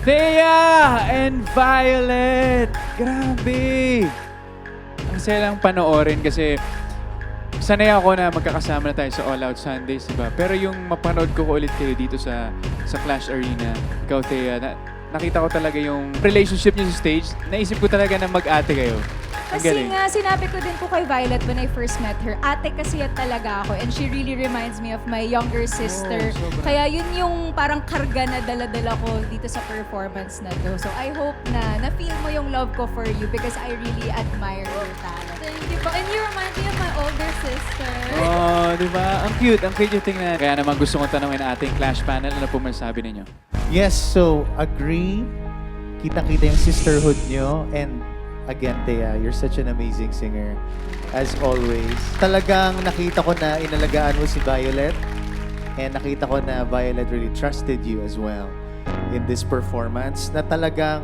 Thea and Violet! Grabe! Ang saya lang panoorin kasi sanay ako na magkakasama na tayo sa All Out Sundays, diba? Pero yung mapanood ko ulit kayo dito sa Clash Arena, ikaw, Thea, nakita ko talaga yung relationship niyo sa stage. Naisip ko talaga na mag-ate kayo. Ang Kasi galing. nga, sinabi ko din po kay Violet when I first met her, ate kasi yan talaga ako and she really reminds me of my younger sister. sobra. Kaya yun yung parang karga na dala-dala ko dito sa performance na to. So I hope na na-feel mo yung love ko for you because I really admire your talent. Thank you po. And you remind me of my older sister. Oh, di ba? Ang cute yung tingnan. Kaya naman gusto kong tanongin ating Clash panel, ano po masasabi ninyo? Yes, so agree. Kita-kita yung sisterhood nyo. And again, Thea, you're such an amazing singer. As always. Talagang nakita ko na inalagaan mo si Violet. And nakita ko na Violet really trusted you as well in this performance. Na talagang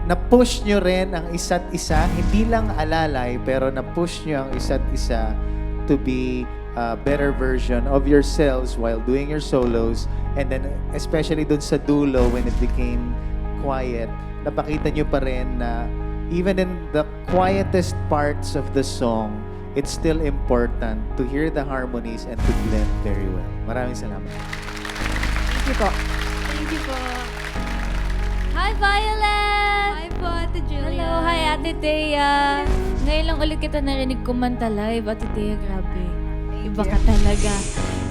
na-push nyo rin ang isa't isa. Hindi lang alalay, pero na-push nyo ang isa't isa to be a better version of yourselves while doing your solos. And then, especially dun sa dulo, when it became quiet, napakita nyo pa rin na even in the quietest parts of the song, it's still important to hear the harmonies and to blend very well. Maraming salamat. Thank you po. Thank you po. Hi, Violet! Hi po, Ate Julia. Hello, hi Ate Thea. Ngayon lang ulit kita narinig kumanta live, Ate Thea, grabe. Iba ka talaga.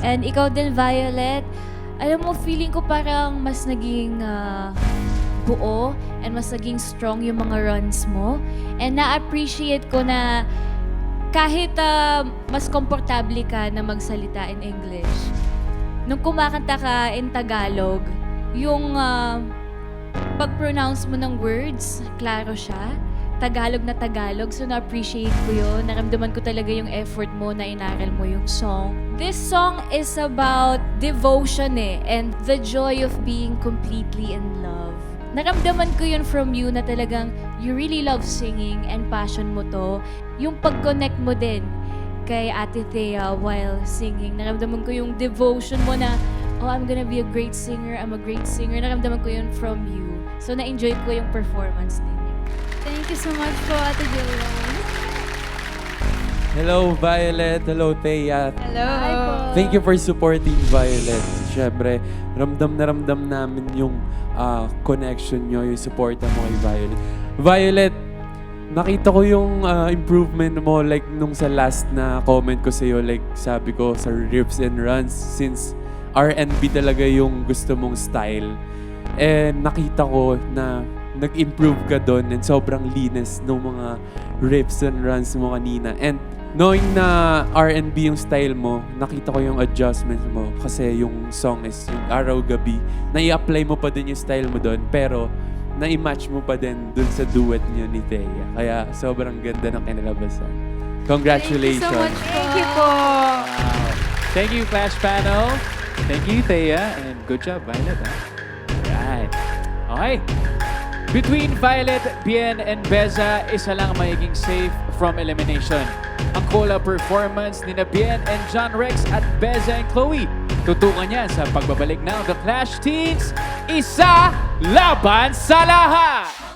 And ikaw din, Violet. Alam mo, feeling ko parang mas naging buo and mas naging strong yung mga runs mo. And na-appreciate ko na kahit mas komportable ka na magsalita in English, nung kumakanta ka in Tagalog, yung pag-pronounce mo ng words, klaro siya. Tagalog na Tagalog. So, na-appreciate ko yun. Naramdaman ko talaga yung effort mo na inaral mo yung song. This song is about devotion and the joy of being completely in love. Naramdaman ko yun from you na talagang you really love singing and passion mo to. Yung pag-connect mo din kay Ate Thea while singing. Naramdaman ko yung devotion mo na, oh, I'm gonna be a great singer, I'm a great singer. Naramdaman ko yun from you. So, na-enjoy ko yung performance ninyo. Thank you so much po, Ate Julia. Hello, Violet. Hello, Thea. Hello. Hi po. Thank you for supporting Violet. Siyempre, ramdam na ramdam namin yung connection nyo, yung support mo kay Violet. Violet, nakita ko yung improvement mo like nung sa last na comment ko sa'yo, like sabi ko sa riffs and runs, since R&B talaga yung gusto mong style. And nakita ko na nag-improve ka doon and sobrang linis ng mga riffs and runs mo kanina. And knowing na R&B yung style mo, nakita ko yung adjustments mo kasi yung song is yung Araw-Gabi. Na-i-apply mo pa din yung style mo doon pero na-i-match mo pa din doon sa duet niyo ni Thea. Kaya sobrang ganda ng kinalabasan. Congratulations! Thank you so much po. Thank you po. Wow. Thank you, Clash panel. Thank you, Thea. And good job, Violet. Alright. Okay. Between Violet, Bien, and Beza, isa lang magiging safe from elimination. Ang collab performance ni Bien and John Rex at Beza and Chloe. Tutukan niya sa pagbabalik ng The Clash Teens, isa laban sa lahat!